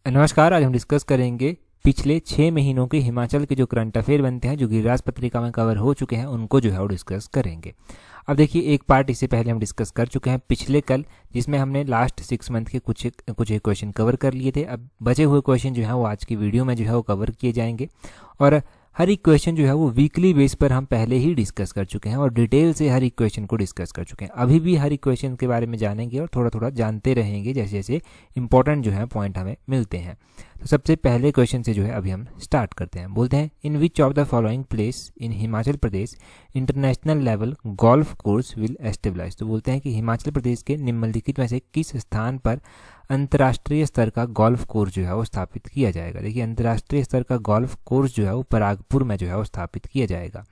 नमस्कार। आज हम डिस्कस करेंगे पिछले 6 महीनों के हिमाचल के जो करंट अफेयर बनते हैं, जो गिरिराज पत्रिका में कवर हो चुके हैं, उनको जो है वो डिस्कस करेंगे। अब देखिए, एक पार्ट इससे पहले हम डिस्कस कर चुके हैं पिछले कल, जिसमें हमने लास्ट 6 मंथ के कुछ एक क्वेश्चन कवर कर लिए थे। अब बचे हुए क्वेश्चन जो है वो आज की वीडियो में जो है वो कवर किए जाएंगे, और हर एक क्वेश्चन जो है वो वीकली बेस पर हम पहले ही डिस्कस कर चुके हैं और डिटेल से हर एक क्वेश्चन को डिस्कस कर चुके हैं। अभी भी हर एक क्वेश्चन के बारे में जानेंगे और थोड़ा थोड़ा जानते रहेंगे जैसे जैसे इंपॉर्टेंट जो है पॉइंट हमें मिलते हैं। तो सबसे पहले क्वेश्चन से जो है अभी हम स्टार्ट करते हैं। बोलते हैं, in which of the following place in Himachal Pradesh international level golf course will establish. तो बोलते हैं कि हिमाचल प्रदेश के निम्नलिखित में से किस स्थान पर अंतर्राष्ट्रीय स्तर का गोल्फ कोर्स जो है वो स्थापित किया जाएगा। देखिए, अंतर्राष्ट्रीय स्तर का गोल्फ कोर्स जो है वो परागपुर में जो है वो स्थापित किया जाएगा।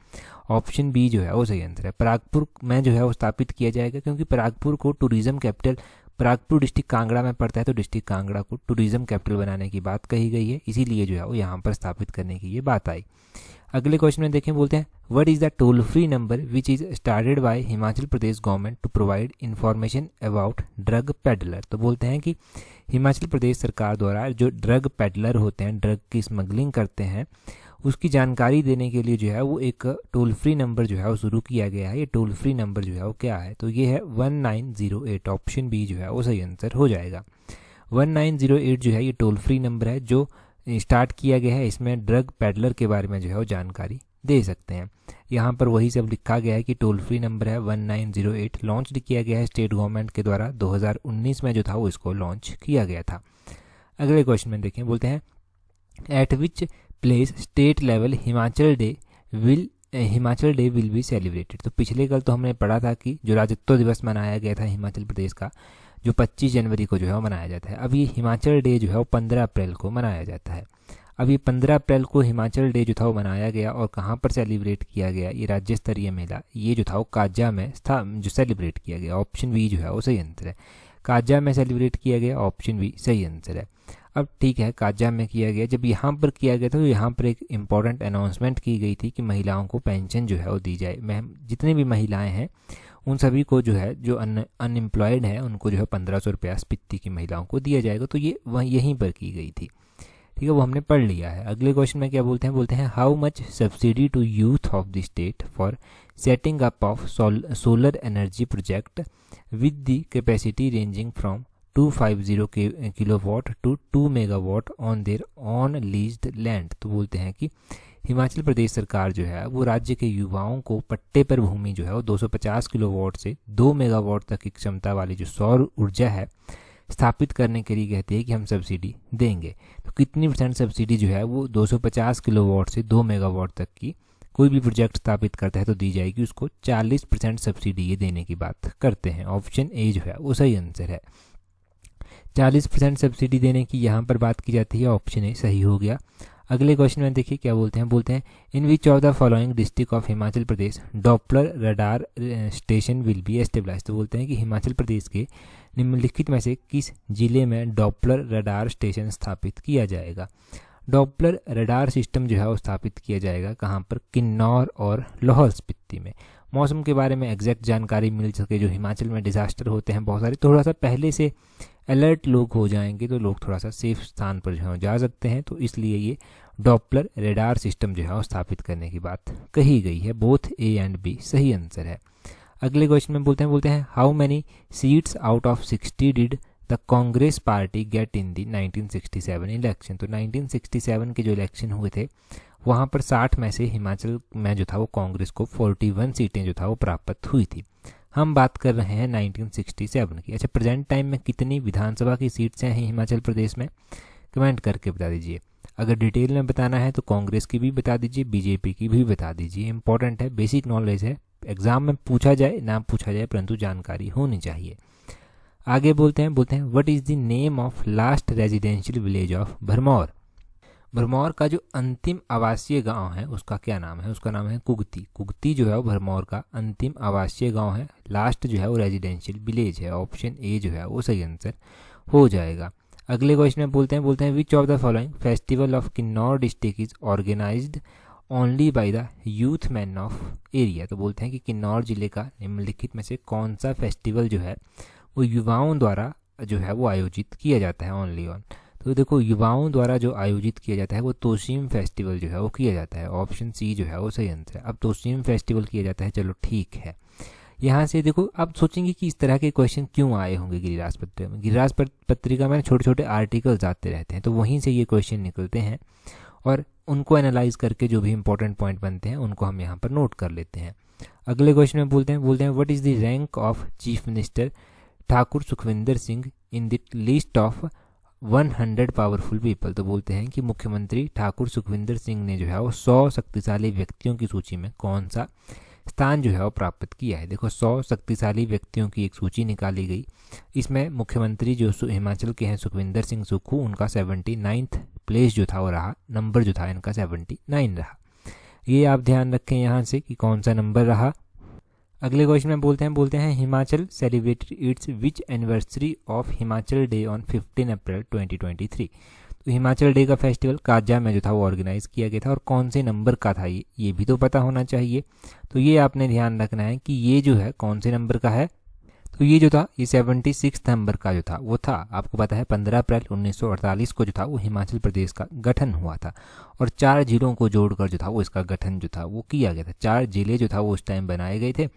ऑप्शन बी जो है वो सही आंसर है। परागपुर में जो है वो स्थापित किया जाएगा, क्योंकि परागपुर को tourism capital, Paragpur district Kangra में पड़ता है, तो डिस्ट्रिक्ट कांगड़ा को टूरिज्म कैपिटल बनाने की बात कही गई है, इसीलिए जो है वो यहाँ पर स्थापित करने की ये बात आई। अगले क्वेश्चन में देखें, बोलते हैं, what is the toll free number which is started by Himachal Pradesh government to provide information about drug peddler. तो बोलते हैं कि हिमाचल प्रदेश सरकार द्वारा जो ड्रग पेडलर होते हैं, ड्रग की स्मगलिंग करते हैं, उसकी जानकारी देने के लिए जो है वो एक टोल फ्री नंबर जो है वो शुरू किया गया है। ये टोल फ्री नंबर जो है वो क्या है, तो ये है 1908। ऑप्शन बी जो है वो सही आंसर हो जाएगा। 1908 जो है ये टोल फ्री नंबर है जो स्टार्ट किया गया है। इसमें ड्रग पेडलर के बारे में जो है वो जानकारी दे सकते हैं। यहाँ पर वही सब लिखा गया है कि टोल फ्री नंबर है 1908। लॉन्च किया गया है स्टेट गवर्नमेंट के द्वारा, 2019 में जो था वो इसको लॉन्च किया गया था। अगले क्वेश्चन में देखें, बोलते हैं, eight which place state level Himachal day will be celebrated. तो पिछले कल तो हमने पढ़ा था कि जो राज्योत्सव दिवस मनाया गया था हिमाचल प्रदेश का, जो 25 जनवरी को जो है वो मनाया जाता है। अब ये हिमाचल डे जो है वो 15 अप्रैल को मनाया जाता है। अब ये 15 अप्रैल को हिमाचल डे जो था वो मनाया गया, और कहाँ पर सेलिब्रेट किया गया, ये राज्य स्तरीय मेला, ये जो था वो काजा में था जो सेलिब्रेट किया गया। ऑप्शन बी जो है वो सही आंसर है। काजा में सेलिब्रेट किया गया, ऑप्शन बी सही आंसर है। अब ठीक है, काजा में किया गया। जब यहाँ पर किया गया था तो यहाँ पर एक इम्पॉर्टेंट अनाउंसमेंट की गई थी कि महिलाओं को पेंशन जो है वो दी जाए। जितनी भी महिलाएं हैं उन सभी को जो है, जो अनएम्प्लॉयड है, उनको जो है 1500 रुपया स्पीति की महिलाओं को दिया जाएगा। तो ये वहीं यहीं पर की गई थी। ठीक है, वो हमने पढ़ लिया है। अगले क्वेश्चन में क्या बोलते हैं, बोलते हैं, how much subsidy to youth of the state for setting up of solar energy project with the capacity ranging from 250 kilowatt to 2 megawatt on their own leased land. तो बोलते हैं कि हिमाचल प्रदेश सरकार जो है वो राज्य के युवाओं को पट्टे पर भूमि जो है वो 250 किलोवाट से 2 मेगावाट तक की क्षमता वाली जो सौर ऊर्जा है स्थापित करने के लिए कहती है कि हम सब्सिडी देंगे। तो कितनी % सब्सिडी जो है वो 250 किलोवाट से 2 मेगावाट तक की कोई भी प्रोजेक्ट स्थापित करता है तो दी जाएगी उसको 40% सब्सिडी ये देने की बात करते हैं। ऑप्शन ए जो है वो सही आंसर है। 40% सब्सिडी देने की यहाँ पर बात की जाती है, ऑप्शन ए सही हो गया। अगले क्वेश्चन में देखिए क्या बोलते हैं, बोलते हैं, in which of the following district of Himachal Pradesh Doppler radar station will be establish. तो बोलते हैं कि हिमाचल प्रदेश के निम्नलिखित में से किस जिले में डॉपलर रडार स्टेशन स्थापित किया जाएगा। डॉपलर रडार सिस्टम जो है वो स्थापित किया जाएगा कहाँ पर, किन्नौर और लाहौल स्पीति में। मौसम के बारे में एग्जैक्ट जानकारी मिल सके, जो हिमाचल में डिजास्टर होते हैं बहुत सारे, थोड़ा सा पहले से अलर्ट लोग हो जाएंगे तो लोग थोड़ा सा सेफ स्थान पर जो है जा सकते हैं। तो इसलिए ये डॉपलर रेडार सिस्टम जो है वो स्थापित करने की बात कही गई है। बोथ ए एंड बी सही आंसर है। अगले क्वेश्चन में बोलते हैं, how many seats out of 60 did the Congress party get in the 1967 election. तो 1967 के जो इलेक्शन हुए थे वहाँ पर 60 में से हिमाचल में जो था वो कांग्रेस को 41 सीटें जो था वो प्राप्त हुई थी। हम बात कर रहे हैं 1967 की। अच्छा, प्रेजेंट टाइम में कितनी विधानसभा की सीट्स हैं हिमाचल प्रदेश में, कमेंट करके बता दीजिए। अगर डिटेल में बताना है तो कांग्रेस की भी बता दीजिए, बीजेपी की भी बता दीजिए। इंपॉर्टेंट है, बेसिक नॉलेज है, एग्जाम में पूछा जाए ना पूछा जाए परंतु जानकारी होनी चाहिए। आगे बोलते हैं, what is the name of last residential village of Bharmour. Bharmour का जो अंतिम आवासीय गांव है उसका क्या नाम है, उसका नाम है कुगती। कुगती जो है वो भरमौर का अंतिम आवासीय गांव है। लास्ट जो है वो रेजिडेंशियल विलेज है। ऑप्शन ए जो है वो सही आंसर हो जाएगा। अगले क्वेश्चन में बोलते हैं, which of the following festival of Kinnaur district is organised only by the youth man of area. तो बोलते हैं कि किन्नौर जिले का निम्नलिखित में से कौन सा फेस्टिवल जो है वो युवाओं द्वारा जो है वो आयोजित किया जाता है ओनली ऑन। तो देखो युवाओं द्वारा जो आयोजित किया जाता है वो तोशीम फेस्टिवल जो है वो किया जाता है। ऑप्शन सी जो है वो सही आंसर है। अब तोशीम फेस्टिवल किया जाता है, चलो ठीक है। यहाँ से देखो आप सोचेंगे कि इस तरह के क्वेश्चन क्यों आए होंगे गिरिराज पत्रिका में। गिरिराज पत्रिका में छोटे छोटे आर्टिकल्स आते रहते हैं, तो वहीं से ये क्वेश्चन निकलते हैं और उनको एनालाइज करके जो भी इंपॉर्टेंट पॉइंट बनते हैं उनको हम यहाँ पर नोट कर लेते हैं। अगले क्वेश्चन में बोलते हैं what is the rank of chief minister Thakur Sukhvinder Singh in the list of 100 powerful people. तो बोलते हैं कि मुख्यमंत्री ठाकुर सुखविंदर सिंह ने जो है वो 100 शक्तिशाली व्यक्तियों की सूची में कौन सा स्थान जो है वो प्राप्त किया है। देखो 100 शक्तिशाली व्यक्तियों की एक सूची निकाली गई, इसमें मुख्यमंत्री जो हिमाचल के हैं सुखविंदर सिंह सुक्खू, उनका 79th प्लेस जो था वो रहा, नंबर जो था इनका 79 रहा। ये आप ध्यान रखें यहाँ से कि कौन सा नंबर रहा। अगले क्वेश्चन में बोलते हैं Himachal celebrated it's which anniversary of Himachal day on 15 अप्रैल 2023। तो हिमाचल डे का फेस्टिवल काजा में जो था वो ऑर्गेनाइज किया गया था और कौन से नंबर का था ये भी तो पता होना चाहिए। तो ये आपने ध्यान रखना है कि ये जो है कौन से नंबर का है। तो ये जो था ये 76 नंबर का जो था वो था। आपको पता है 15 अप्रैल 1948 को जो था वो हिमाचल प्रदेश का गठन हुआ था और 4 जिलों को जोड़कर जो था वो इसका गठन जो था वो किया गया था। 4 जिले जो था वो उस टाइम बनाए गए थे,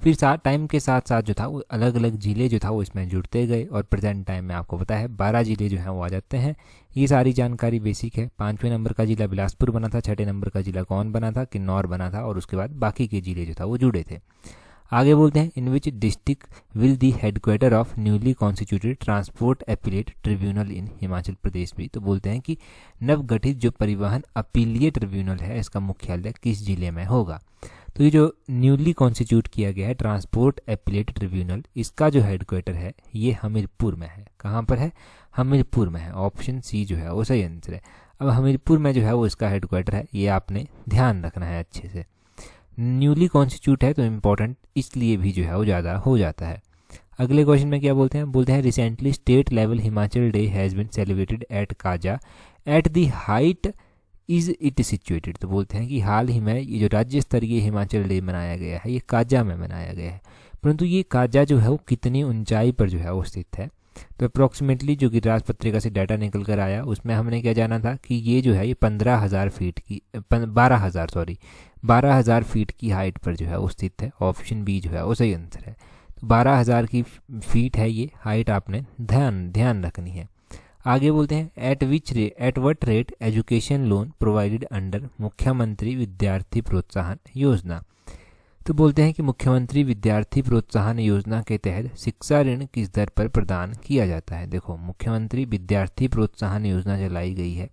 फिर टाइम के साथ साथ जो था वो अलग अलग जिले जो था वो इसमें जुड़ते गए और प्रेजेंट टाइम में आपको पता है 12 जिले जो हैं वो आ जाते हैं। ये सारी जानकारी बेसिक है। 5वें नंबर का जिला बिलासपुर बना था, 6ठे नंबर का जिला कौन बना था, किन्नौर बना था और उसके बाद बाकी के जिले जो था वो जुड़े थे। आगे बोलते हैं in which district will the headquarter of newly constituted transport appellate tribunal in Himachal Pradesh भी। तो बोलते हैं कि नवगठित जो परिवहन अपीलीय ट्रिब्यूनल है इसका मुख्यालय किस जिले में होगा। तो ये जो न्यूली कॉन्स्टिट्यूट किया गया है ट्रांसपोर्ट अपीलेट ट्रिब्यूनल, इसका जो हेडक्वार्टर है ये हमीरपुर में है। कहाँ पर है? हमीरपुर में है। ऑप्शन सी जो है वो सही आंसर है। अब हमीरपुर में जो है वो इसका हेडक्वार्टर है, ये आपने ध्यान रखना है अच्छे से। न्यूली कॉन्स्टिट्यूट है तो इम्पोर्टेंट इसलिए भी जो है वो ज़्यादा हो जाता है। अगले क्वेश्चन में क्या बोलते हैं recently state level Himachal Day has been celebrated at Kaza at the height is it situated. तो बोलते हैं कि हाल ही में ये जो राज्य स्तरीय हिमाचल डे मनाया गया है ये काजा में मनाया गया है, परंतु ये काजा जो है वो कितनी ऊंचाई पर जो है वो स्थित है। तो अप्रॉक्सीमेटली जो गिरिराज पत्रिका से डाटा निकल कर आया उसमें हमने क्या जाना था कि ये जो है ये 12,000 फीट की हाइट पर जो है वो स्थित है। ऑप्शन बी जो है वो सही आंसर है। तो 12,000 की फीट है ये हाइट, आपने ध्यान रखनी है। आगे बोलते हैं at what rate education loan provided under Mukhyamantri Vidyarthi प्रोत्साहन योजना। तो बोलते हैं कि मुख्यमंत्री विद्यार्थी प्रोत्साहन योजना के तहत शिक्षा ऋण किस दर पर प्रदान किया जाता है। देखो मुख्यमंत्री विद्यार्थी प्रोत्साहन योजना चलाई गई है,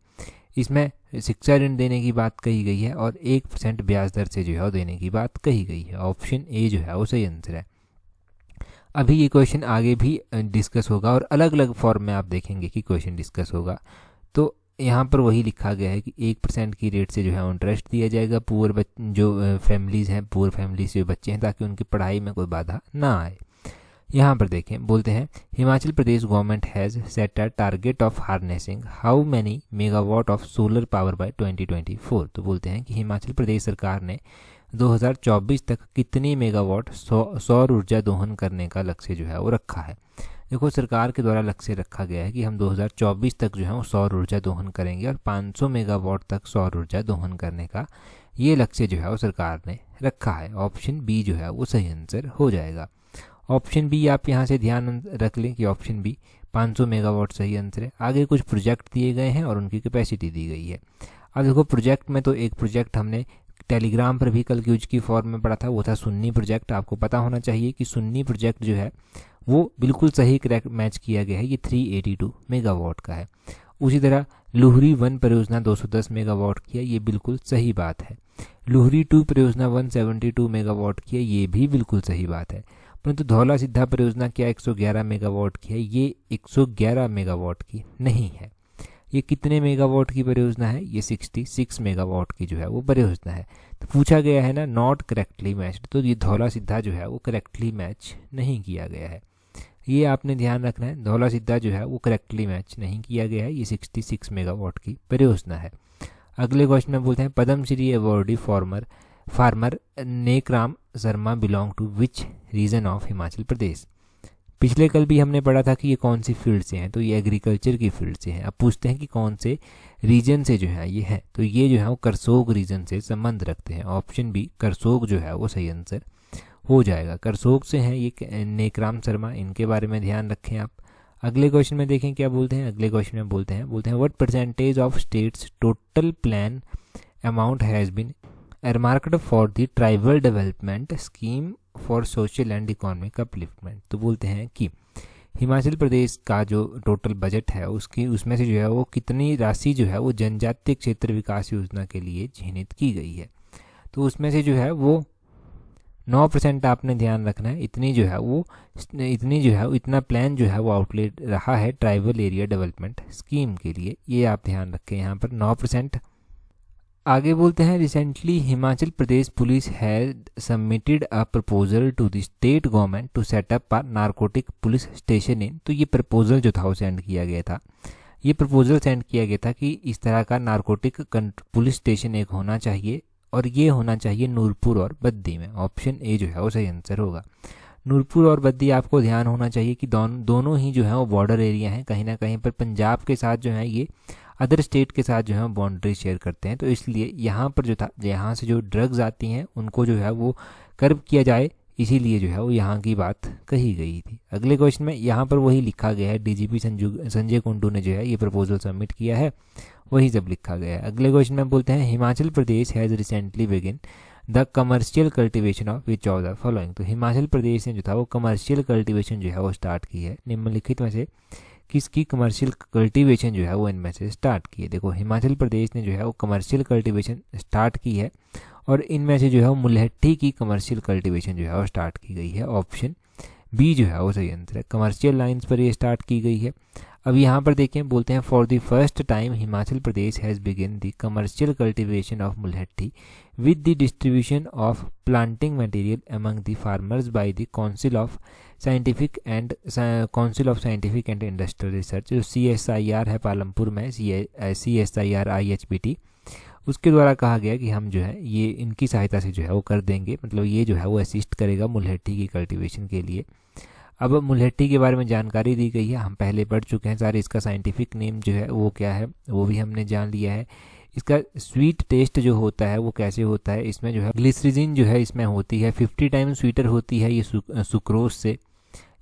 इसमें शिक्षा ऋण देने की बात कही गई है और 1% ब्याज दर से जो है देने की बात कही गई है। ऑप्शन ए जो है वो सही आंसर है। अभी ये क्वेश्चन आगे भी डिस्कस होगा और अलग अलग फॉर्म में आप देखेंगे कि क्वेश्चन डिस्कस होगा। तो यहाँ पर वही लिखा गया है कि 1% की रेट से जो है इंटरेस्ट दिया जाएगा जो फैमिलीज़ हैं, पुअर फैमिली से जो बच्चे हैं, ताकि उनकी पढ़ाई में कोई बाधा ना आए। यहाँ पर देखें बोलते हैं Himachal Pradesh government has set a target of harnessing how many megawatt of solar power by 2024। तो बोलते हैं कि हिमाचल प्रदेश सरकार ने 2024 तक कितनी मेगावाट सौर ऊर्जा दोहन करने का लक्ष्य जो है वो रखा है। देखो सरकार के द्वारा लक्ष्य रखा गया है कि हम 2024 तक जो है वो सौर ऊर्जा दोहन करेंगे और 500 मेगावाट तक सौर ऊर्जा दोहन करने का ये लक्ष्य जो है वो सरकार ने रखा है। ऑप्शन बी जो है वो सही आंसर हो जाएगा। ऑप्शन बी आप यहाँ से ध्यान रख लें कि ऑप्शन बी 500 मेगावाट सही आंसर है। आगे कुछ प्रोजेक्ट दिए गए हैं और उनकी कैपेसिटी दी गई है। अब देखो प्रोजेक्ट में तो एक प्रोजेक्ट हमने टेलीग्राम पर भी कल क्यूज की फॉर्म में पढ़ा था, वो था सुन्नी प्रोजेक्ट। आपको पता होना चाहिए कि सुन्नी प्रोजेक्ट जो है वो बिल्कुल सही करेक्ट मैच किया गया है, ये 382 मेगावाट का है। उसी तरह लुहरी 1 परियोजना 210 मेगावाट की है, ये बिल्कुल सही बात है। लुहरी 2 परियोजना 172 मेगावाट की है, ये भी बिल्कुल सही बात है। परंतु धौला सिद्धा परियोजना क्या 111 मेगावाट की है? ये 111 मेगावाट की नहीं है। ये कितने मेगावाट की परियोजना है? ये 66 मेगावाट की जो है वो परियोजना है। तो पूछा गया है ना नॉट करेक्टली मैच्ड, तो ये धौला सिद्धा जो है वो करेक्टली मैच नहीं किया गया है। ये आपने ध्यान रखना है, धौला सिद्धा जो है वो करेक्टली मैच नहीं किया गया है, ये 66 मेगावाट की परियोजना है। अगले क्वेश्चन में बोलते हैं Padmashri awardee farmer Nekram Sharma belong to which region of Himachal Pradesh. पिछले कल भी हमने पढ़ा था कि ये कौन सी फील्ड से हैं, तो ये एग्रीकल्चर की फील्ड से हैं। अब पूछते हैं कि कौन से रीजन से जो है ये है, तो ये जो है वो करसोग रीजन से संबंध रखते हैं। ऑप्शन बी करसोग जो है वो सही आंसर हो जाएगा। करसोग से हैं ये नेकराम शर्मा, इनके बारे में ध्यान रखें आप। अगले क्वेश्चन में देखें क्या बोलते हैं। अगले क्वेश्चन में बोलते हैं what percentage of states total plan amount has been earmarked for the tribal development scheme for social and economic upliftment. तो बोलते हैं कि हिमाचल प्रदेश का जो टोटल बजट है उसमें से जो है वो कितनी राशि जो है वो जनजातीय क्षेत्र विकास योजना के लिए चिन्हित की गई है। तो उसमें से जो है वो 9% आपने ध्यान रखना है, इतना प्लान जो है वो आउटले रहा है ट्राइबल एरिया डेवलपमेंट स्कीम के लिए, ये आप ध्यान रखें यहाँ पर 9%। आगे बोलते हैं recently Himachal Pradesh police had submitted a proposal to the state government to set up a narcotic police station in. तो ये प्रपोजल जो था वो सेंड किया गया था, ये प्रपोजल सेंड किया गया था कि इस तरह का नारकोटिक पुलिस स्टेशन एक होना चाहिए, और ये होना चाहिए नूरपुर और बद्दी में। ऑप्शन ए जो है वो सही आंसर होगा। नूरपुर और बद्दी आपको ध्यान होना चाहिए कि दोनों ही जो है वो बॉर्डर एरिया हैं, कहीं ना कहीं पर पंजाब के साथ जो है ये अदर स्टेट के साथ जो है बाउंड्री शेयर करते हैं। तो इसलिए यहाँ पर जो था, यहाँ से जो ड्रग्स आती हैं उनको जो है वो कर्ब किया जाए, इसीलिए जो है वो यहाँ की बात कही गई थी। अगले क्वेश्चन में यहाँ पर वही लिखा गया है, डीजीपी संजय कुंडू ने जो है ये प्रपोजल सबमिट किया है, वही सब लिखा गया है। अगले क्वेश्चन में बोलते हैं Himachal Pradesh has recently begin the commercial cultivation of which of the following. तो हिमाचल प्रदेश ने जो था वो कमर्शियल कल्टिवेशन जो है वो स्टार्ट की है, निम्नलिखित में से किसकी कमर्शियल कल्टीवेशन जो है वो इनमें से स्टार्ट की है। देखो हिमाचल प्रदेश ने जो है वो कमर्शियल कल्टीवेशन स्टार्ट की है, और इनमें से जो है वो मुल्हट्टी की कमर्शियल कल्टीवेशन जो है वो स्टार्ट की गई है। ऑप्शन बी जो है वो सही आंसर है, कमर्शियल लाइंस पर ये स्टार्ट की गई है। अब यहाँ पर देखें, बोलते हैं for the first time Himachal Pradesh has begin the commercial cultivation of mulhatti with the distribution of planting material among the farmers by the council of scientific and industrial research. जो CSIR है पालमपुर में, CSIR IHBT, उसके द्वारा कहा गया कि हम जो है ये इनकी सहायता से जो है वो कर देंगे, मतलब ये जो है वो असिस्ट करेगा मुल्हट्टी की कल्टीवेशन के लिए। अब मुल्हट्टी के बारे में जानकारी दी गई है, हम पहले पढ़ चुके हैं सारे। इसका साइंटिफिक नेम जो है वो क्या है वो भी हमने जान लिया है। इसका स्वीट टेस्ट जो होता है वो कैसे होता है, इसमें जो है ग्लिसरीजिन जो है इसमें होती है, 50 टाइम्स स्वीटर होती है ये सुक्रोज से,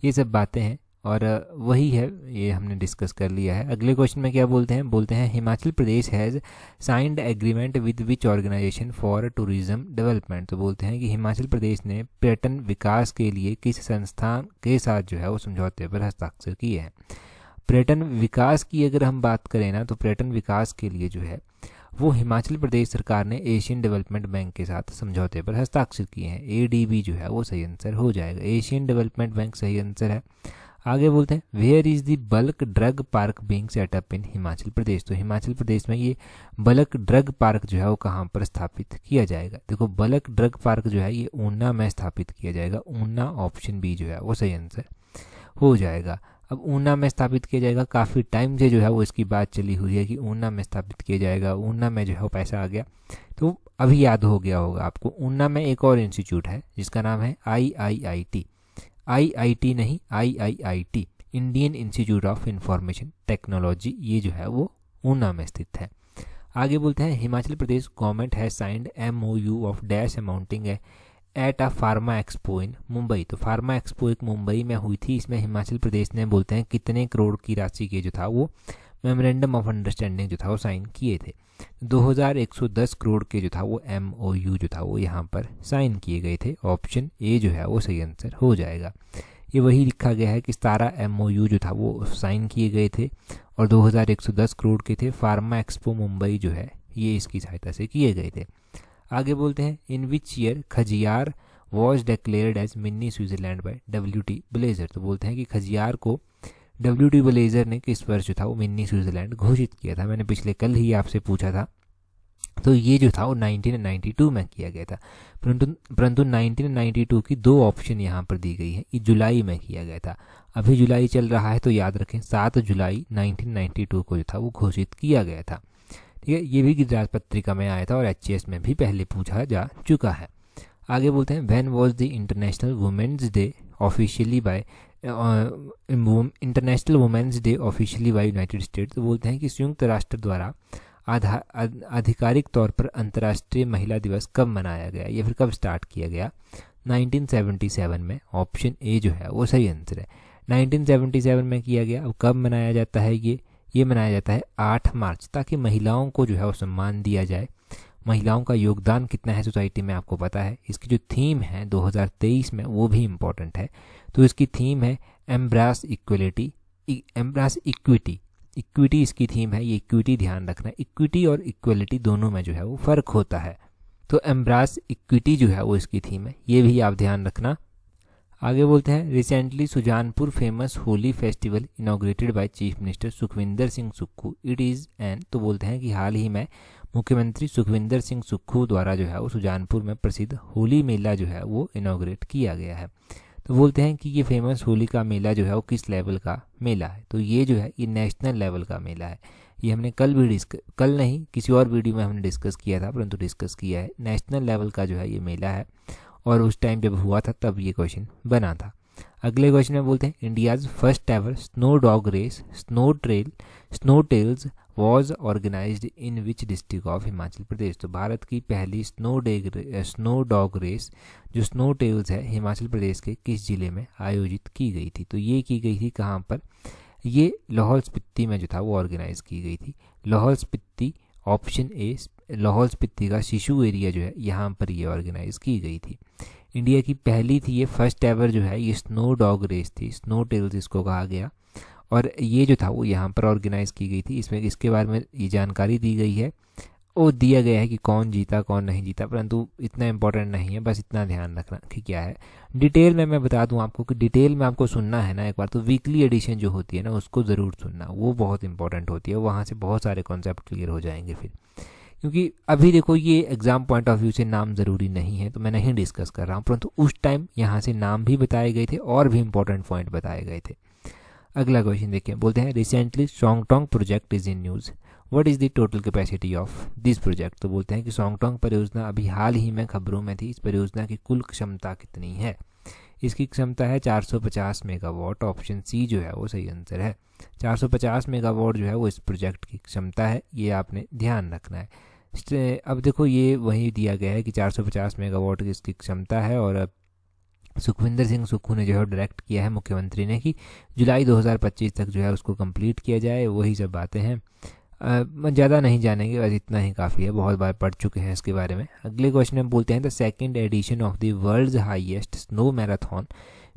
ये सब बातें हैं, और वही है ये हमने डिस्कस कर लिया है। अगले क्वेश्चन में क्या बोलते हैं Himachal Pradesh has signed agreement with which organization for tourism development. तो बोलते हैं कि हिमाचल प्रदेश ने पर्यटन विकास के लिए किस संस्थान के साथ जो है वो समझौते पर हस्ताक्षर किए हैं। पर्यटन विकास की अगर हम बात करें ना, तो पर्यटन विकास के लिए जो है वो हिमाचल प्रदेश सरकार ने एशियन डेवलपमेंट बैंक के साथ समझौते पर हस्ताक्षर किए हैं। ADB जो है वो सही आंसर हो जाएगा, एशियन डेवलपमेंट बैंक सही आंसर है। आगे बोलते हैं where is the bulk drug park being set up in Himachal Pradesh. तो हिमाचल प्रदेश में ये बल्क ड्रग पार्क जो है वो कहाँ पर स्थापित किया जाएगा। देखो बल्क ड्रग पार्क जो है ये ऊना में स्थापित किया जाएगा, ऊना। ऑप्शन बी जो है वो सही आंसर हो जाएगा। अब ऊना में स्थापित किया जाएगा, काफ़ी टाइम से जो है वो इसकी बात चली हुई है कि ऊना में स्थापित किया जाएगा, ऊना में जो है वो पैसा आ गया, तो अभी याद हो गया होगा आपको। ऊना में एक और इंस्टीट्यूट है जिसका नाम है IIT नहीं, IIIT, Indian institute of information technology, ये जो है वो ऊना में स्थित है। आगे बोलते हैं Himachal Pradesh government has signed MOU of dash amounting at a pharma expo in Mumbai. तो फार्मा एक्सपो एक मुंबई में हुई थी, इसमें हिमाचल प्रदेश ने बोलते हैं कितने करोड़ की राशि के जो था वो मेमोरेंडम ऑफ अंडरस्टैंडिंग जो था वो साइन किए थे। 2110 करोड़ के जो था वो MOU जो था वो यहाँ पर साइन किए गए थे। ऑप्शन ए जो है वो सही आंसर हो जाएगा। ये वही लिखा गया है कि 17 MOU जो था वो साइन किए गए थे और 2110 करोड़ के थे। फार्मा एक्सपो मुंबई जो है ये इसकी सहायता से किए गए थे। आगे बोलते हैं in which year Khajjiar was declared as mini Switzerland by WT Blazer. तो बोलते हैं कि खजियार को WT ब्लेजर ने किस वर्ष जो था वो मिनी स्विट्जरलैंड घोषित किया था। मैंने पिछले कल ही आपसे पूछा था, तो ये जो था वो 1992 में किया गया था, परंतु 1992 की 2 ऑप्शन यहाँ पर दी गई है। ये जुलाई में किया गया था, अभी जुलाई चल रहा है, तो याद रखें 7 जुलाई 1992 को जो था वो घोषित किया गया था। ठीक है, ये भी गिरिराज पत्रिका में आया था और HAS में भी पहले पूछा जा चुका है। आगे बोलते हैं when was the International Women's Day officially by International Women's Day officially by United States, तो बोलते हैं कि संयुक्त राष्ट्र द्वारा आधिकारिक तौर पर अंतर्राष्ट्रीय महिला दिवस कब मनाया गया या फिर कब स्टार्ट किया गया? 1977 में। ऑप्शन ए जो है वो सही आंसर है, 1977 में किया गया। अब कब मनाया जाता है ये मनाया जाता है 8 मार्च, ताकि महिलाओं को जो है वो सम्मान दिया जाए। महिलाओं का योगदान कितना है सोसाइटी में आपको पता है। इसकी जो थीम है 2023 में वो भी इम्पोर्टेंट है, तो इसकी थीम है एम्ब्रास इक्वलिटी, एम्ब्रास इक्विटी, इक्विटी इसकी थीम है। ये इक्विटी ध्यान रखना, इक्विटी और इक्वलिटी दोनों में जो है वो फ़र्क होता है, तो एम्ब्रास इक्विटी जो है वो इसकी थीम है, ये भी आप ध्यान रखना। आगे बोलते हैं recently Sujanpur famous Holi festival inaugurated by chief minister Sukhvinder Singh Sukhu, it is an, तो बोलते हैं कि हाल ही में मुख्यमंत्री सुखविंदर सिंह सुक्खू द्वारा जो है वो सुजानपुर में प्रसिद्ध होली मेला जो है वो इनॉग्रेट किया गया है। तो बोलते हैं कि ये फेमस होली का मेला जो है वो किस लेवल का मेला है? तो ये जो है ये नेशनल लेवल का मेला है। ये हमने कल नहीं किसी और वीडियो में हमने डिस्कस किया था, परंतु डिस्कस किया है नेशनल लेवल का जो है ये मेला है, और उस टाइम जब हुआ था तब ये क्वेश्चन बना था। अगले क्वेश्चन में बोलते हैं India's first ever snow dog race snow tails was organized in which district of Himachal Pradesh. तो भारत की पहली स्नो डॉग रेस जो स्नो टेल्स है हिमाचल प्रदेश के किस जिले में आयोजित की गई थी? तो ये की गई थी कहाँ पर? ये लाहौल स्पीति में जो था वो ऑर्गेनाइज की गई थी। लाहौल स्पीति, ऑप्शन ए, लाहौल स्पीति का शिशु एरिया जो है यहाँ पर ये ऑर्गेनाइज की गई थी। इंडिया की पहली थी ये, फर्स्ट एवर जो है ये स्नो डॉग रेस थी, स्नो टेल्स इसको कहा गया, और ये जो था वो यहाँ पर ऑर्गेनाइज की गई थी। इसमें इसके बारे में ये जानकारी दी गई है और दिया गया है कि कौन जीता कौन नहीं जीता, परंतु इतना इंपॉर्टेंट नहीं है, बस इतना ध्यान रखना कि क्या है। डिटेल में मैं बता दूं आपको कि डिटेल में आपको सुनना है ना एक बार, तो वीकली एडिशन जो होती है ना उसको ज़रूर सुनना, वो बहुत इंपॉर्टेंट होती है, वहाँ से बहुत सारे कॉन्सेप्ट क्लियर हो जाएंगे फिर। क्योंकि अभी देखो ये एग्जाम पॉइंट ऑफ व्यू से नाम ज़रूरी नहीं है तो मैं नहीं डिस्कस कर रहा हूँ, परंतु उस टाइम यहाँ से नाम भी बताए गए थे और भी इंपॉर्टेंट पॉइंट बताए गए थे। अगला क्वेश्चन देखिए, बोलते हैं recently Shongtong project is in news, what is the total capacity of this project. तो बोलते हैं कि सॉन्गटोंग परियोजना अभी हाल ही में खबरों में थी, इस परियोजना की कुल क्षमता कितनी है? इसकी क्षमता है 450 मेगावाट, ऑप्शन सी जो है वो सही आंसर है। 450 मेगावाट जो है वो इस प्रोजेक्ट की क्षमता है, ये आपने ध्यान रखना है। अब देखो ये वही दिया गया है कि 450 मेगावाट की इसकी क्षमता है, और अब सुखविंदर सिंह सुक्खू ने जो है डायरेक्ट किया है मुख्यमंत्री ने कि जुलाई 2025 तक जो है उसको कंप्लीट किया जाए। वही सब बातें हैं, ज़्यादा नहीं जानेंगे, बस इतना ही काफ़ी है, बहुत बार पढ़ चुके हैं इसके बारे में। अगले क्वेश्चन में बोलते हैं the second edition of the world's highest snow marathon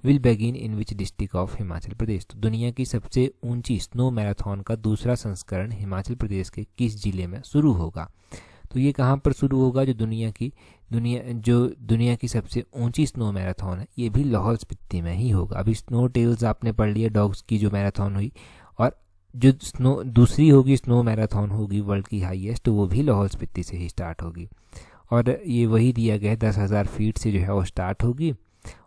will begin in which district of Himachal Pradesh. तो दुनिया की सबसे ऊंची स्नो मैराथन का दूसरा संस्करण हिमाचल प्रदेश के किस जिले में शुरू होगा? तो ये कहाँ पर शुरू होगा? जो दुनिया की सबसे ऊंची स्नो मैराथन है ये भी लाहौल स्पीति में ही होगा। अभी स्नो टेल्स आपने पढ़ लिया, डॉग्स की जो मैराथन हुई, और जो दूसरी होगी स्नो मैराथन होगी वर्ल्ड की हाईएस्ट, वो भी लाहौल स्पीति से ही स्टार्ट होगी, और ये वही दिया गया है 10,000 फीट से जो है वो स्टार्ट होगी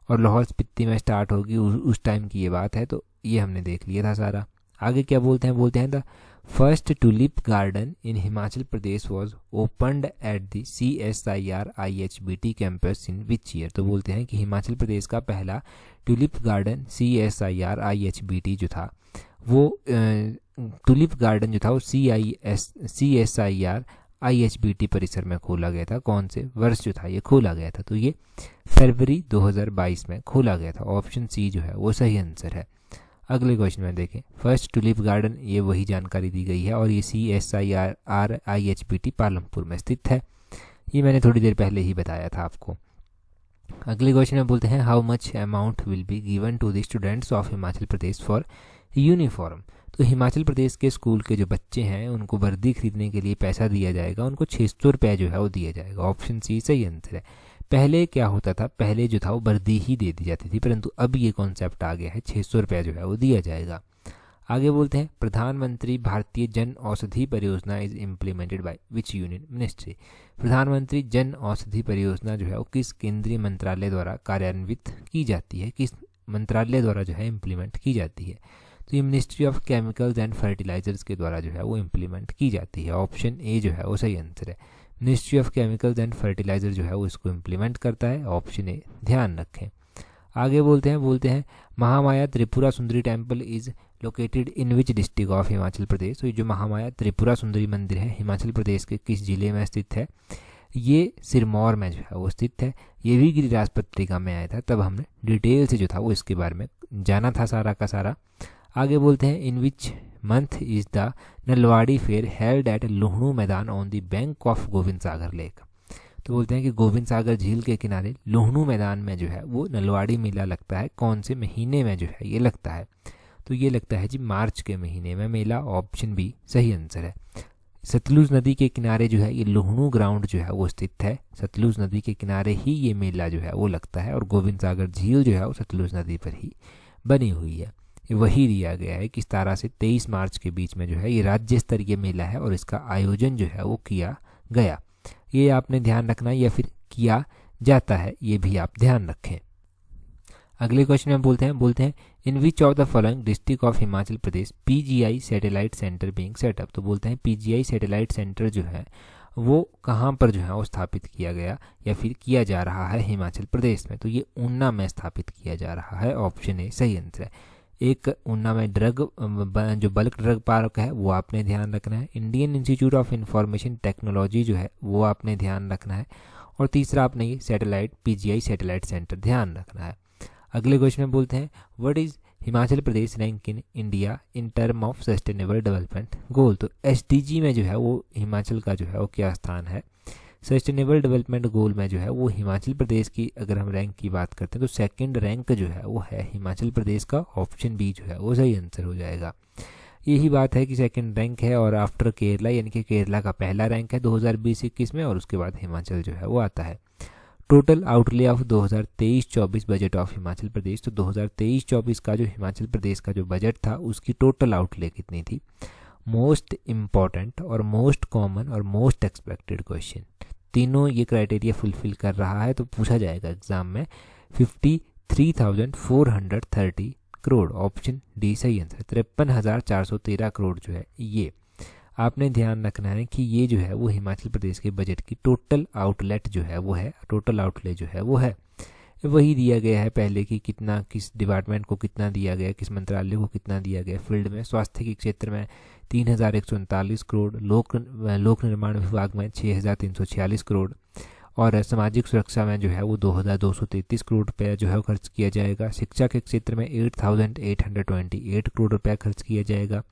और लाहौल स्पीति में स्टार्ट होगी, उस टाइम की ये बात है। तो ये हमने देख लिया था सारा। आगे क्या बोलते हैं the first tulip garden in Himachal Pradesh was opened at the CSIR IHBT campus in which year. तो बोलते हैं कि हिमाचल प्रदेश का पहला टूलिप गार्डन CSIR IHBT जो था वो टूलिप गार्डन जो था वो CSIR IHBT परिसर में खोला गया था। कौन से वर्ष जो था ये खोला गया था? तो ये फरवरी 2022 में खोला गया था, ऑप्शन सी जो है वो सही आंसर है। अगले क्वेश्चन में देखें, फर्स्ट टूलिप गार्डन, ये वही जानकारी दी गई है, और ये CSIR IHBT पालमपुर में स्थित है, ये मैंने थोड़ी देर पहले ही बताया था आपको। अगले क्वेश्चन में बोलते हैं how much amount will be given to the students of Himachal Pradesh for uniform. तो हिमाचल प्रदेश के स्कूल के जो बच्चे हैं उनको वर्दी खरीदने के लिए पैसा दिया जाएगा, उनको 600 रुपये जो है वो दिया जाएगा, ऑप्शन सी सही आंसर है। पहले क्या होता था, पहले जो था वो वर्दी ही दे दी जाती थी, परंतु अब ये कॉन्सेप्ट आ गया है 600 रुपया जो है वो दिया जाएगा। आगे बोलते हैं प्रधानमंत्री भारतीय जन औषधि परियोजना is implemented by which union ministry. प्रधानमंत्री जन औषधि परियोजना जो है वो किस केंद्रीय मंत्रालय द्वारा कार्यान्वित की जाती है, किस मंत्रालय द्वारा जो है इम्प्लीमेंट की जाती है? तो ये ministry of chemicals and fertilisers के द्वारा जो है वो इम्प्लीमेंट की जाती है, ऑप्शन ए जो है वो सही आंसर है। Ministry of chemicals and fertiliser जो है वो इसको इम्प्लीमेंट करता है, ऑप्शन ए ध्यान रखें। आगे बोलते हैं Mahamaya Tripura Sundari temple is located in which district of Himachal Pradesh. तो ये जो महामाया त्रिपुरा सुंदरी मंदिर है हिमाचल प्रदेश के किस जिले में स्थित है? ये सिरमौर में जो है वो स्थित है। ये भी गिरिराज पत्रिका में आया था, तब हमने डिटेल से जो था वो इसके बारे में जाना था सारा का सारा। आगे बोलते हैं in which month is the Nalwari fair held at Luhnu Maidan on the bank of Gobind Sagar lake. तो बोलते हैं कि गोविंद सागर झील के किनारे लुहणू मैदान में जो है वो नलवाड़ी मेला लगता है। कौन से महीने में जो है ये लगता है? तो ये लगता है जी मार्च के महीने में मेला। ऑप्शन बी सही आंसर है। सतलुज नदी के किनारे जो है ये लुहणू ग्राउंड जो है वो स्थित है। सतलुज नदी के किनारे ही ये मेला जो है वो लगता है और गोविंद सागर झील जो है वो सतलुज नदी पर ही बनी हुई है। ये वही दिया गया है कि 17 से 23 मार्च के बीच में जो है ये राज्य स्तरीय मेला है और इसका आयोजन जो है वो किया गया। ये आपने ध्यान रखना या फिर किया जाता है, ये भी आप ध्यान रखें। अगले क्वेश्चन में बोलते हैं in which of the following district of Himachal Pradesh PGI satellite centre being set up. तो बोलते हैं पीजीआई सैटेलाइट सेंटर जो है वो कहाँ पर जो है वो स्थापित किया गया या फिर किया जा रहा है हिमाचल प्रदेश में? तो ये ऊना में स्थापित किया जा रहा है। ऑप्शन ए सही आंसर है। एक ऊना में जो बल्क ड्रग पार्क है वो आपने ध्यान रखना है। Indian institute of information technology जो है वो आपने ध्यान रखना है। और तीसरा आपने ये सैटेलाइट पीजीआई सैटेलाइट सेंटर ध्यान रखना है। अगले क्वेश्चन में बोलते हैं what is Himachal Pradesh rank in India in term of sustainable development goal. तो एसडीजी में जो है वो हिमाचल का जो है वो क्या स्थान है? सस्टेनेबल डेवलपमेंट गोल में जो है वो हिमाचल प्रदेश की अगर हम रैंक की बात करते हैं तो सेकंड रैंक जो है वो है हिमाचल प्रदेश का। ऑप्शन बी जो है वो सही आंसर हो जाएगा। यही बात है कि सेकंड रैंक है और आफ्टर केरला, यानी कि केरला का पहला रैंक है 2020-21 में और उसके बाद हिमाचल जो है वो आता है। Total outlay of 2023-24 budget of Himachal Pradesh. तो 2023-24 का जो हिमाचल प्रदेश का जो बजट था उसकी टोटल आउटले कितनी थी? मोस्ट इम्पॉर्टेंट और मोस्ट कॉमन और मोस्ट एक्सपेक्टेड क्वेश्चन, तीनों ये क्राइटेरिया फुलफिल कर रहा है तो पूछा जाएगा एग्जाम में। 53,430 करोड़। ऑप्शन डी सही आंसर। 53,413 करोड़ जो है ये आपने ध्यान रखना है कि ये जो है वो हिमाचल प्रदेश के बजट की टोटल आउटलेट जो है वो है, टोटल आउटले जो है वो है। वही दिया गया है पहले कि कितना किस डिपार्टमेंट को कितना दिया गया, किस मंत्रालय को कितना दिया गया। फील्ड में स्वास्थ्य के क्षेत्र में 3,139 करोड़, लोक निर्माण विभाग में 6,346 करोड़ और सामाजिक सुरक्षा में जो है वो 2,233 करोड़ रुपया जो है वो खर्च किया जाएगा। शिक्षा के क्षेत्र में 8,828 करोड़ रुपया खर्च किया जाएगा।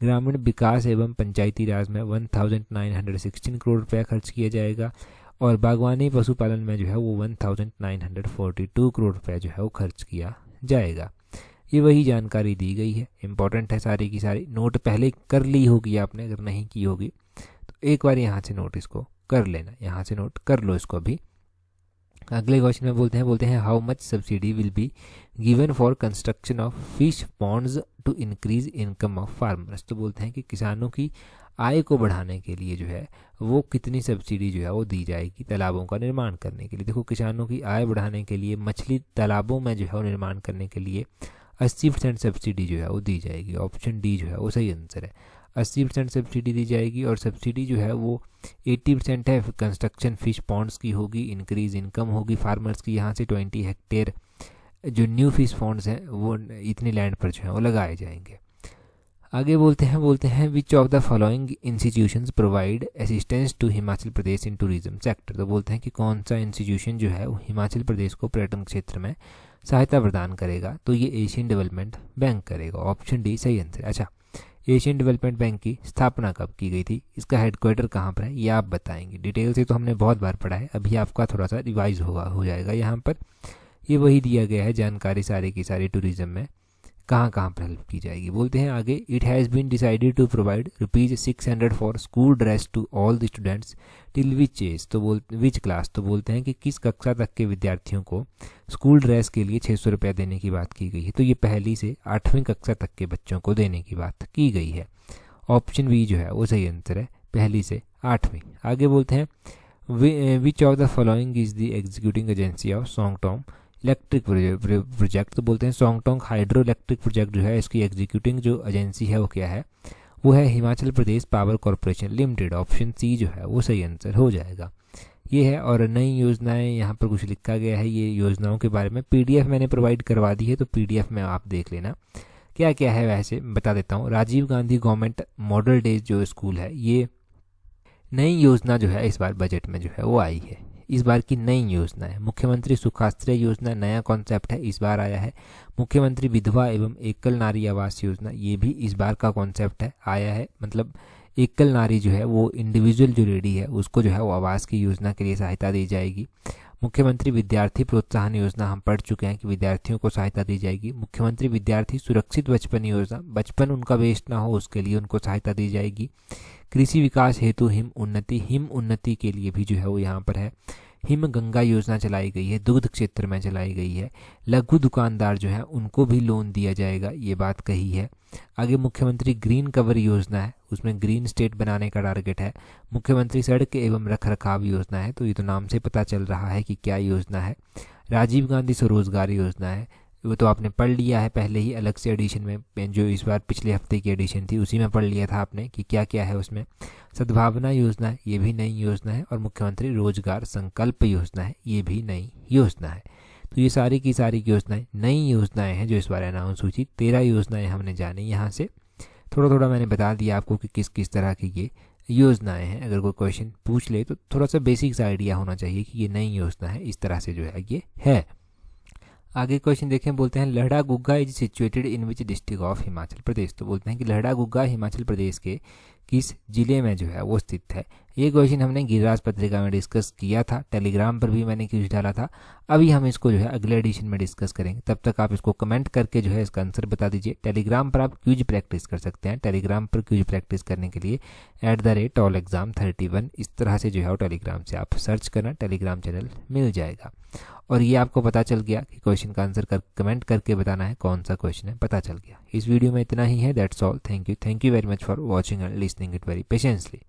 ग्रामीण विकास एवं पंचायती राज में 1,916 करोड़ रुपया खर्च किया जाएगा और बागवानी पशुपालन में जो है वो 1,942 करोड़ रुपया जो है वो खर्च किया जाएगा। ये वही जानकारी दी गई है, इंपॉर्टेंट है सारी की सारी। नोट पहले कर ली होगी आपने, अगर नहीं की होगी तो एक बार यहाँ से नोट इसको कर लेना, यहाँ से नोट कर लो इसको अभी। अगले क्वेश्चन में बोलते हैं how much subsidy will be given for construction of fish ponds to increase income of farmers. तो बोलते हैं कि किसानों की आय को बढ़ाने के लिए जो है वो कितनी सब्सिडी जो है वो दी जाएगी तालाबों का निर्माण करने के लिए। देखो किसानों की आय बढ़ाने के लिए मछली तालाबों में जो है वो निर्माण करने के लिए 80% सब्सिडी जो है वो दी जाएगी। ऑप्शन डी जो है वो सही आंसर है। 80% सब्सिडी दी जाएगी और सब्सिडी जो है वो 80% है कंस्ट्रक्शन फिश पॉन्ड्स की होगी, इंक्रीज इनकम होगी फार्मर्स की। यहाँ से 20 हेक्टेयर जो न्यू फिश पॉन्ड्स हैं वो इतनी लैंड पर जो है वो लगाए जाएंगे। आगे बोलते हैं which of the following institutions provide assistance to Himachal Pradesh in tourism sector. तो बोलते हैं कि कौन सा इंस्टीट्यूशन जो है वो हिमाचल प्रदेश को पर्यटन क्षेत्र में सहायता प्रदान करेगा। तो ये एशियन डेवलपमेंट बैंक करेगा। ऑप्शन डी सही आंसर। अच्छा, एशियन डेवलपमेंट बैंक की स्थापना कब की गई थी, इसका हेडक्वार्टर कहाँ पर है, ये आप बताएंगे। डिटेल से तो हमने बहुत बार पढ़ा है, अभी आपका थोड़ा सा रिवाइज हो जाएगा यहाँ पर। ये वही दिया गया है जानकारी सारी की सारी टूरिज्म में कहाँ पर हेल्प की जाएगी। बोलते हैं आगे it has been decided to provide ₹600 for school dress to all the students till which age. तो विच क्लास। तो बोलते हैं कि किस कक्षा तक के विद्यार्थियों को स्कूल ड्रेस के लिए 600 रुपया देने की बात की गई है। तो ये पहली से 8वीं कक्षा तक के बच्चों को देने की बात की गई है। ऑप्शन बी जो है वो सही आंसर है, पहली से 8वीं। आगे बोलते हैं which of the following is the executing agency of Shongtong electric project. तो बोलते हैं सॉन्गटोंग हाइड्रो इलेक्ट्रिक प्रोजेक्ट जो है इसकी एग्जीक्यूटिंग जो एजेंसी है वो क्या है, वो है Himachal Pradesh power corporation limited. Option C जो है वो सही आंसर हो जाएगा। ये है। और नई योजनाएं यहाँ पर कुछ लिखा गया है, ये योजनाओं के बारे में पीडीएफ मैंने प्रोवाइड करवा दी है, तो पीडीएफ में आप देख लेना क्या क्या है। वैसे बता देता हूँ, Rajiv Gandhi government model day जो स्कूल है, ये नई योजना जो है इस बार बजट में जो है वो आई है, इस बार की नई योजना है। मुख्यमंत्री सुखाश्रय योजना नया कॉन्सेप्ट है, इस बार आया है। मुख्यमंत्री विधवा एवं एकल नारी आवास योजना, ये भी इस बार का कॉन्सेप्ट है, आया है। मतलब एकल नारी जो है वो इंडिविजुअल जो लेडी है उसको जो है वो आवास की योजना के लिए सहायता दी जाएगी। मुख्यमंत्री विद्यार्थी प्रोत्साहन योजना हम पढ़ चुके हैं कि विद्यार्थियों को सहायता दी जाएगी। मुख्यमंत्री विद्यार्थी सुरक्षित बचपन योजना, बचपन उनका वेस्ट ना हो उसके लिए उनको सहायता दी जाएगी। कृषि विकास हेतु हिम उन्नति के लिए भी जो है वो यहाँ पर है। हिम गंगा योजना चलाई गई है, दुग्ध क्षेत्र में चलाई गई है। लघु दुकानदार जो है उनको भी लोन दिया जाएगा, ये बात कही है। आगे मुख्यमंत्री ग्रीन कवर योजना है, उसमें ग्रीन स्टेट बनाने का टारगेट है। मुख्यमंत्री सड़क एवं रखरखाव योजना है, तो ये तो नाम से पता चल रहा है कि क्या योजना है। राजीव गांधी स्वरोजगार योजना है, वो तो आपने पढ़ लिया है पहले ही अलग से एडिशन में, जो इस बार पिछले हफ्ते की एडिशन थी उसी में पढ़ लिया था आपने कि क्या क्या है उसमें। सद्भावना योजना है, ये भी नई योजना है। और मुख्यमंत्री रोजगार संकल्प योजना है, ये भी नई योजना है। तो ये सारी की सारी योजनाएं नई योजनाएं हैं जो इस बार अनाउंस हुई थी। 13 योजनाएं हमने जानी यहाँ से, थोड़ा थोड़ा मैंने बता दिया आपको कि किस किस तरह की ये योजनाएं हैं। अगर कोई क्वेश्चन पूछ ले तो थोड़ा सा बेसिक सा आइडिया होना चाहिए कि ये नई योजना है, इस तरह से जो है ये है। आगे क्वेश्चन देखें, बोलते हैं Lahda Gugga is situated in which district of Himachal Pradesh. तो बोलते हैं कि लहड़ा गुग्गा हिमाचल प्रदेश के किस जिले में जो है वो स्थित है। ये क्वेश्चन हमने गिरिराज पत्रिका में डिस्कस किया था, टेलीग्राम पर भी मैंने क्विज डाला था। अभी हम इसको जो है अगले एडिशन में डिस्कस करेंगे, तब तक आप इसको कमेंट करके जो है इसका आंसर बता दीजिए। टेलीग्राम पर आप क्विज प्रैक्टिस कर सकते हैं। टेलीग्राम पर क्विज प्रैक्टिस करने के लिए @allexam31 इस तरह से जो है टेलीग्राम से आप सर्च करना, टेलीग्राम चैनल मिल जाएगा। और ये आपको पता चल गया कि क्वेश्चन का आंसर कमेंट करके बताना है कौन सा क्वेश्चन है, पता चल गया। इस वीडियो में इतना ही है, that's all. Thank you very much for watching and listening it very patiently.